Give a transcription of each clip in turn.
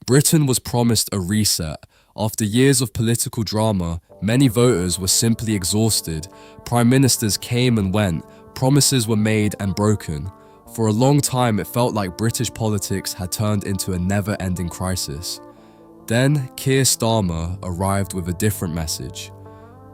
Britain was promised a reset. After years of political drama, many voters were simply exhausted. Prime ministers came and went, promises were made and broken. For a long time, it felt like British politics had turned into a never-ending crisis. Then, Keir Starmer arrived with a different message.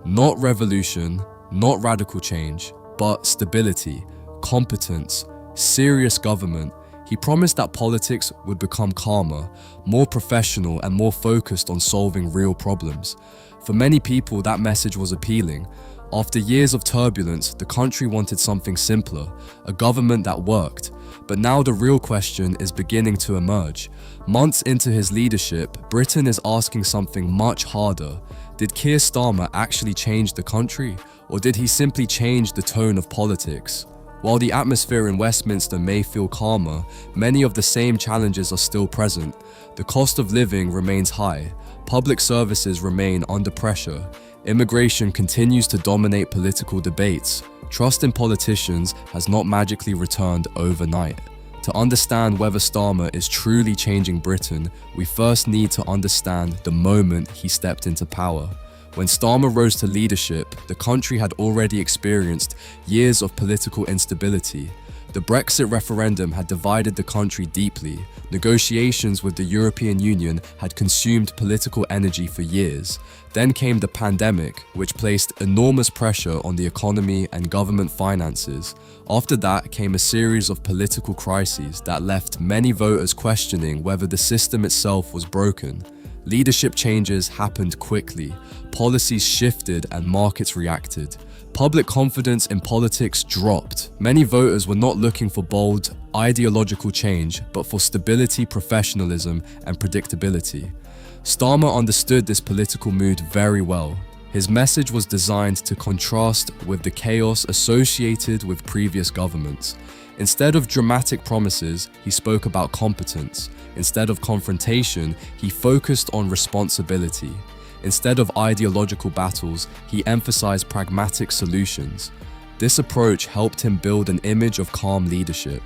Not revolution, not radical change, but stability, competence, serious government. He promised that politics would become calmer, more professional, and more focused on solving real problems. For many people, that message was appealing. After years of turbulence, the country wanted something simpler, a government that worked. But now the real question is beginning to emerge. Months into his leadership, Britain is asking something much harder. Did Keir Starmer actually change the country, or did he simply change the tone of politics? While the atmosphere in Westminster may feel calmer, many of the same challenges are still present. The cost of living remains high, public services remain under pressure, immigration continues to dominate political debates. Trust in politicians has not magically returned overnight. To understand whether Starmer is truly changing Britain, we first need to understand the moment he stepped into power. When Starmer rose to leadership, the country had already experienced years of political instability. The Brexit referendum had divided the country deeply. Negotiations with the European Union had consumed political energy for years. Then came the pandemic, which placed enormous pressure on the economy and government finances. After that came a series of political crises that left many voters questioning whether the system itself was broken. Leadership changes happened quickly, policies shifted and markets reacted. Public confidence in politics dropped. Many voters were not looking for bold, ideological change, but for stability, professionalism, and predictability. Starmer understood this political mood very well. His message was designed to contrast with the chaos associated with previous governments. Instead of dramatic promises, he spoke about competence. Instead of confrontation, he focused on responsibility. Instead of ideological battles, he emphasized pragmatic solutions. This approach helped him build an image of calm leadership.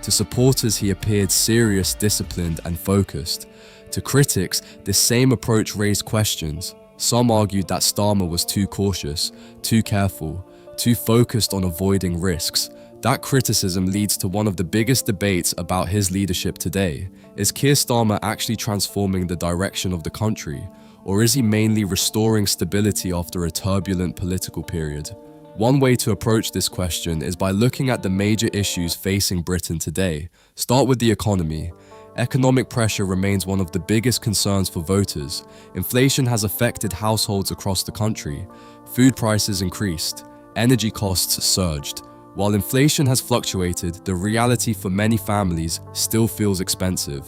To supporters, he appeared serious, disciplined, and focused. To critics, this same approach raised questions. Some argued that Starmer was too cautious, too careful, too focused on avoiding risks. That criticism leads to one of the biggest debates about his leadership today. Is Keir Starmer actually transforming the direction of the country, or is he mainly restoring stability after a turbulent political period? One way to approach this question is by looking at the major issues facing Britain today. Start with the economy. Economic pressure remains one of the biggest concerns for voters. Inflation has affected households across the country. Food prices increased. Energy costs surged. While inflation has fluctuated, the reality for many families still feels expensive.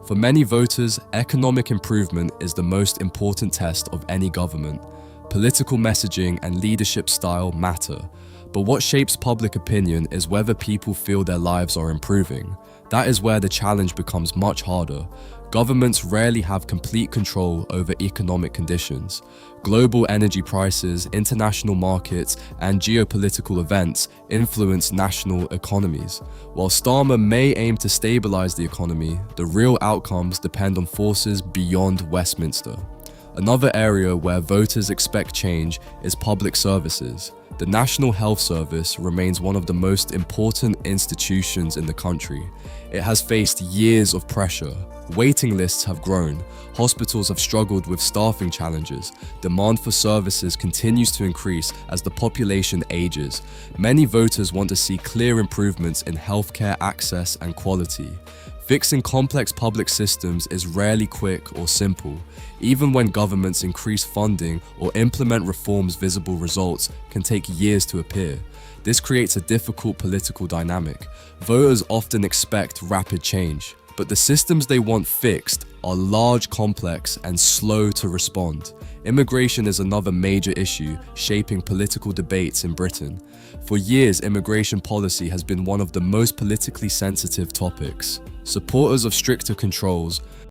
For many voters, economic improvement is the most important test of any government. Political messaging and leadership style matter, but what shapes public opinion is whether people feel their lives are improving. That is where the challenge becomes much harder. Governments rarely have complete control over economic conditions. Global energy prices, international markets, and geopolitical events influence national economies. While Starmer may aim to stabilize the economy, the real outcomes depend on forces beyond Westminster. Another area where voters expect change is public services. The National Health Service remains one of the most important institutions in the country. It has faced years of pressure. Waiting lists have grown. Hospitals have struggled with staffing challenges. Demand for services continues to increase as the population ages. Many voters want to see clear improvements in healthcare access and quality. Fixing complex public systems is rarely quick or simple. Even when governments increase funding or implement reforms, visible results can take years to appear. This creates a difficult political dynamic. Voters often expect rapid change, but the systems they want fixed are large, complex, and slow to respond. Immigration is another major issue shaping political debates in Britain. For years, immigration policy has been one of the most politically sensitive topics. Supporters of stricter controls